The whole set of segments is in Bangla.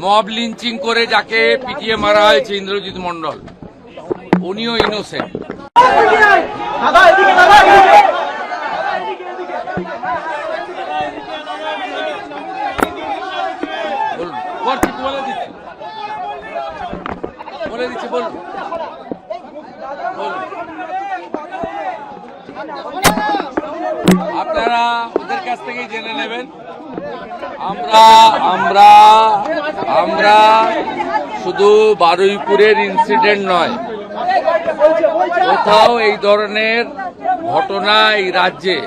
মব লিঞ্চিং করে যাকে পিটিয়ে মারা হয়েছে ইন্দ্রজিৎ মণ্ডল, উনিও ইনোসেন্ট। বলে দিচ্ছি বলুন। আপনারা ওদের কাছ থেকেই জেনে নেবেন। আমরা শুধু বারুইপুরের ইনসিডেন্ট নয়, কোথাও এই ধরনের ঘটনা এই রাজ্যে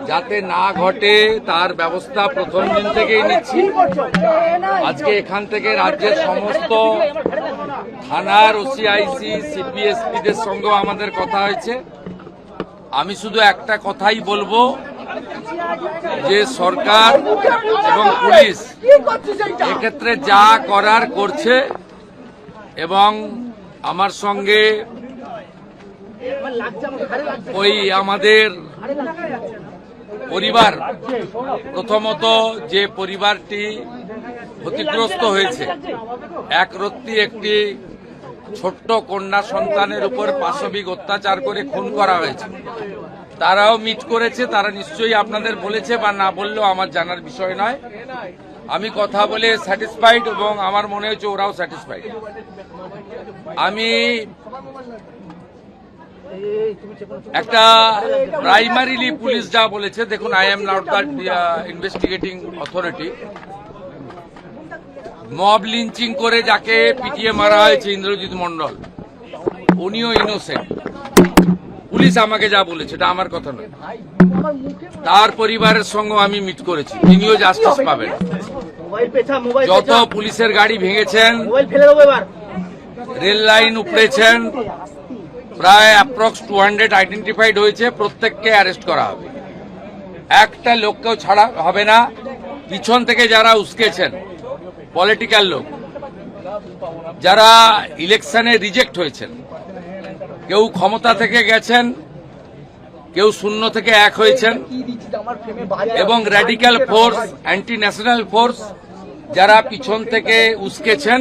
যাতে না ঘটে তার ব্যবস্থা প্রথম দিন থেকেই নিচ্ছি। আজকে এখান থেকে রাজ্যের সমস্ত থানার ওসিআইসি সিপিএসপিদের সঙ্গেও আমাদের কথা হয়েছে। আমি শুধু একটা কথাই বলবো যে সরকার এবং পুলিশ এক্ষেত্রে যা করার করছে, এবং আমার সঙ্গে ওই আমাদের পরিবার, প্রথমত যে পরিবারটি ক্ষতিগ্রস্ত হয়েছে, একরত্তি একটি ছোট্ট কন্যা সন্তানের উপর পাশবিক অত্যাচার করে খুন করা হয়েছে, তারাও মিট করেছে। তারা নিশ্চয়ই আপনাদের বলেছে, বা না বললেও আমার জানার বিষয় নয়। আমি কথা বলে স্যাটিসফাইড এবং আমার মনে হচ্ছে ওরাও স্যাটিসফাইড। আমি একটা প্রাইমারিলি পুলিশ যা বলেছে, দেখুন, I am not the investigating authority. Mob lynching করে যাকে পিটিয়ে মারা হয়েছে ইন্দ্রজিৎ মণ্ডল, উনিও ইনোসেন্ট। পুলিশ আমাকে যা বলেছে, এটা আমার কথা নয়। তার পরিবারের সঙ্গে আমি মিট করেছি, তিনিও জাস্টিস পাবেন। যত পুলিশের গাড়ি ভেঙেছেন, রেল লাইন উপড়েছেন, প্রায় অ্যাপ্রক্স 200 আইডেন্টিফাইড হয়েছে, প্রত্যেককে অ্যারেস্ট করা হবে। একটা লোককেও ছাড়া হবে না। পিছন থেকে যারা উস্কেছেন, পলিটিক্যাল লোক যারা ইলেকশনে রিজেক্ট হয়েছেন, কেউ ক্ষমতা থেকে গেছেন, কেউ শূন্য থেকে এক হয়েছেন, এবং radical force, anti national force যারা পিছন থেকে উস্কেছেন,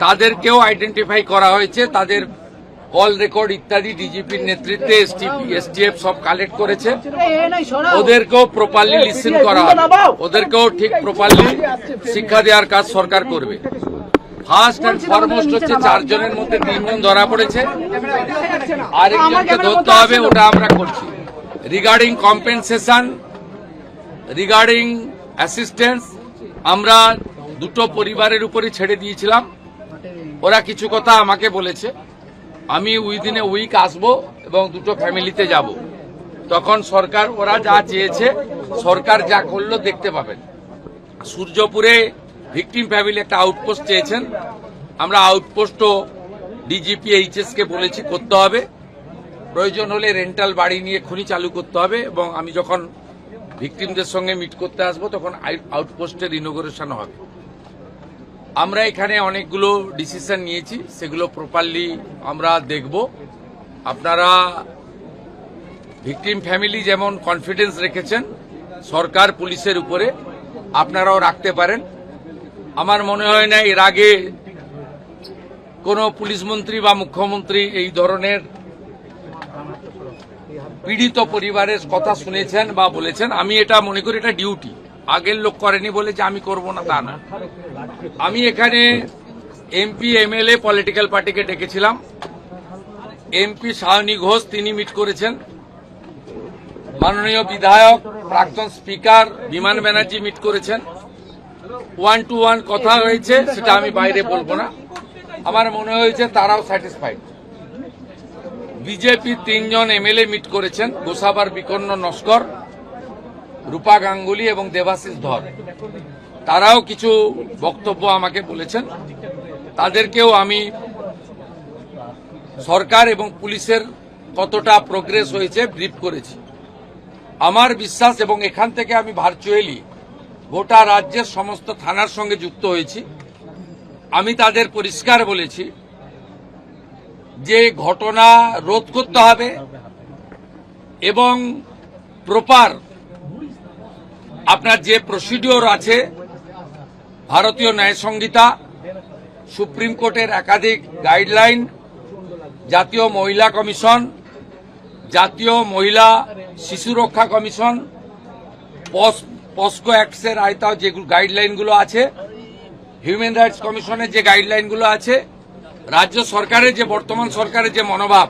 তাদেরকেও আইডেন্টিফাই করা হয়েছে। তাদের কল রেকর্ড ইত্যাদি ডিজিপির নেতৃত্বে এসটিএফ সব কালেক্ট করেছে। ওদেরকেও প্রপারলি লিসেন করা হবে, ওদেরকেও ঠিক প্রপারলি শিক্ষা দেওয়ার কাজ সরকার করবে। ফার্স্ট অ্যান্ড ফরমোস্ট হচ্ছে 4 জনের মধ্যে 3 জন ধরা পড়েছে, আরেকজনকে ধরতে হবে, ওটা আমরা করছি। রিগার্ডিং কম্পেনসেশন, রিগার্ডিং অ্যাসিস্ট্যান্স, আমরা দুটো পরিবারের উপরে ছেড়ে দিয়েছিলাম। ওরা কিছু কথা আমাকে বলেছে, আমি উইদিন এ উইক আসবো এবং দুটো ফ্যামিলিতে যাব। তখন সরকার, ওরা যা চেয়েছে, সরকার যা করলো দেখতে পাবেন। সূর্যপুরে ভিকটিম ফ্যামিলি একটা আউটপোস্ট চেয়েছেন, আমরা আউটপোস্টও ডিজিপি এইচএস কে বলেছি করতে হবে। প্রয়োজন হলে রেন্টাল বাড়ি নিয়ে খনি চালু করতে হবে, এবং আমি যখন ভিকটিমদের সঙ্গে মিট করতে আসবো তখন আউটপোস্টের ইনোগ্রেশন হবে। আমরা এখানে অনেকগুলো ডিসিশন নিয়েছি, সেগুলো প্রপারলি আমরা দেখব। আপনারা ভিকটিম ফ্যামিলি যেমন কনফিডেন্স রেখেছেন সরকার পুলিশের উপরে, আপনারাও রাখতে পারেন। আমার মনে হয় না এর আগে কোনো পুলিশ মন্ত্রী বা মুখ্যমন্ত্রী এই ধরনের পীড়িত পরিবারের কথা শুনেছেন বা বলেছেন। আমি এটা মনে করি এটা ডিউটি, আগের লোক করেনি বলে যে আমি করব না তা না। আমি এখানে এমপি এমএলএ পলিটিক্যাল পার্টিকে ডেকেছিলাম। এমপি সায়নী ঘোষ তিনি মিট করেছেন, মাননীয় বিধায়ক প্রাক্তন স্পিকার বিমান ব্যানার্জি মিট করেছেন। 1-to-1 কথা হয়েছে, সেটা আমি বাইরে বলবো না। আমার মনে হয়েছে তারাও স্যাটিসফাইড। বিজেপি 3 জন এমএলএ মিট করেছেন, গোসাবার বিকন্ন নস্কর, রূপা গাঙ্গুলি এবং দেবাশিস ধর। তারাও কিছু বক্তব্য আমাকে বলেছেন, তাদেরকেও আমি সরকার এবং পুলিশের কতটা প্রোগ্রেস হয়েছে ব্রিফ করেছি। আমার বিশ্বাস, এবং এখান থেকে আমি ভার্চুয়ালি গোটা রাজ্যের সমস্ত থানার সঙ্গে যুক্ত হয়েছি, আমি তাদের পরিষ্কার বলেছি যে ঘটনা রোধ করতে হবে এবং প্রপার আপনার যে প্রসিডিওর আছে ভারতীয় ন্যায় সংহিতা, সুপ্রিম কোর্টের একাধিক গাইডলাইন, জাতীয় মহিলা কমিশন, জাতীয় মহিলা শিশু রক্ষা কমিশন, পস্কো অ্যাক্টসের আয়তায় যে গাইডলাইনগুলো আছে, হিউম্যান রাইটস কমিশনের যে গাইডলাইনগুলো আছে, রাজ্য সরকারের যে বর্তমান সরকারের যে মনোভাব,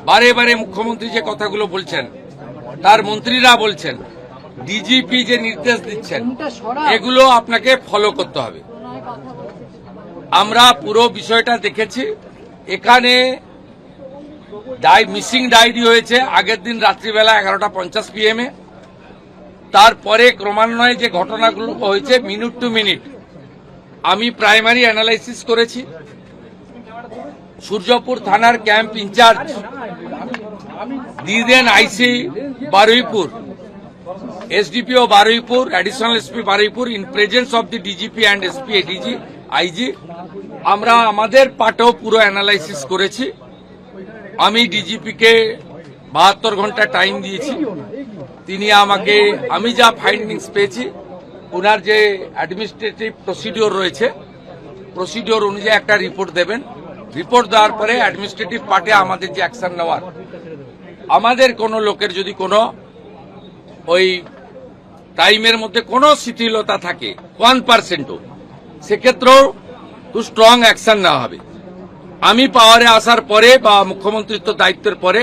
বারে বারে মুখ্যমন্ত্রী যে কথাগুলো বলছেন, তার মন্ত্রীরা বলছেন, ডিজিপি যে নির্দেশ দিচ্ছেন, এগুলো আপনাকে ফলো করতে হবে। আমরা পুরো বিষয়টা দেখেছি। এখানে মিসিং ডায়েরি হয়েছে আগের দিন রাত্রিবেলা 11:50 PM তারপরে ক্রমান্বয়ে যে ঘটনাগুলো হয়েছে মিনিট টু মিনিট আমি প্রাইমারি অ্যানালাইসিস করেছি। সূর্যপুর থানার ক্যাম্প ইনচার্জ দিদেন IC Baruipur, SDPO Baruipur, additional SP Baruipur, in presence of the DGP and SP ADG IG, আমরা আমাদের পার্টেও পুরো অ্যানালাইসিস করেছি। আমি ডিজিপিকে 72 ঘন্টা টাইম দিয়েছি। তিনি আমাকে, আমি যা ফাইন্ডিংস পেয়েছি, ওনার যে অ্যাডমিনিস্ট্রেটিভ প্রসিডিওর রয়েছে, প্রসিডিওর অনুযায়ী একটা রিপোর্ট দেবেন। রিপোর্ট দেওয়ার পরে অ্যাডমিনিস্ট্রেটিভ পার্টে আমাদের যে অ্যাকশন নেওয়ার, আমাদের কোনো লোকের যদি কোনো ওই টাইমের মধ্যে কোনো শিথিলতা থাকে 1%ও, সেক্ষেত্রেও খুব স্ট্রং অ্যাকশন নেওয়া হবে। আমি পাওয়ারে আসার পরে বা মুখ্যমন্ত্রিত্ব দায়িত্বের পরে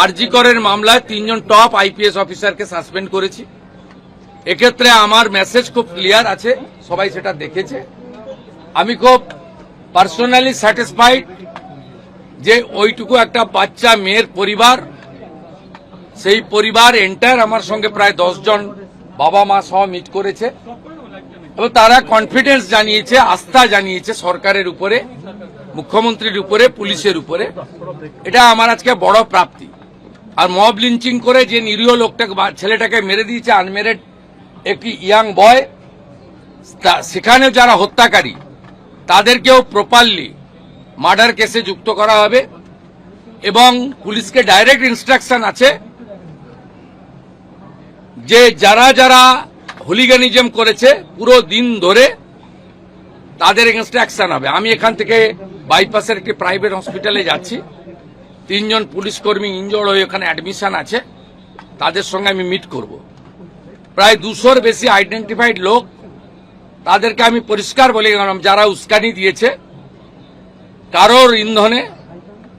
আরজি করের মামলায় 3 জন টপ আইপিএস অফিসারকে সাসপেন্ড করেছি। এক্ষেত্রে আমার মেসেজ খুব ক্লিয়ার আছে, সবাই সেটা দেখেছে। আমি খুব পার্সোনালি স্যাটিসফাইড যে ওইটুকু একটা বাচ্চা মেয়ের পরিবার, সেই পরিবার এন্টায়ার আমার সঙ্গে প্রায় 10 জন বাবা মা সহ মিট করেছে এবং তারা কনফিডেন্স জানিয়েছে, আস্থা জানিয়েছে সরকারের উপরে, মুখ্যমন্ত্রীর উপরে, পুলিশের উপরে। এটা আমার আজকে বড় প্রাপ্তি। আর মব লিঞ্চিং করে যে নিরীহ লোকটাকে, ছেলেটাকে মেরে দিয়েছে, আনমেরিড একটি ইয়াং বয়, সেখানে যারা হত্যাকারী তাদেরকেও প্রপারলি মার্ডার কেসে যুক্ত করা হবে এবং পুলিশকে ডাইরেক্ট ইনস্ট্রাকশন আছে যে যারা যারা হুলিগানিজম করেছে পুরো দিন ধরে তাদের এগেনস্টে অ্যাকশন হবে। আমি এখান থেকে বাইপাসের একটি প্রাইভেট হসপিটালে যাচ্ছি। 3 জন পুলিশ কর্মী ইনজোর্ড হয়ে ওখানে অ্যাডমিশন আছে, তাদের সঙ্গে আমি মিট করব। প্রায় 200-র বেশি আইডেন্টিফাইড লোক, তাদেরকে আমি পরিষ্কার বলে গেলাম, যারা উস্কানি দিয়েছে কারোর ইন্ধনে,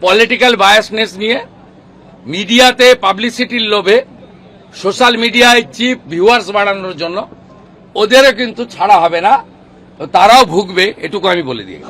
পলিটিক্যাল বায়াসনেস নিয়ে, মিডিয়াতে পাবলিসিটির লোভে, সোশ্যাল মিডিয়ায় চিপ ভিউয়ার্স বাড়ানোর জন্য, ওদেরও কিন্তু ছাড়া হবে না, তারাও ভুগবে, এটুকু আমি বলে দিই।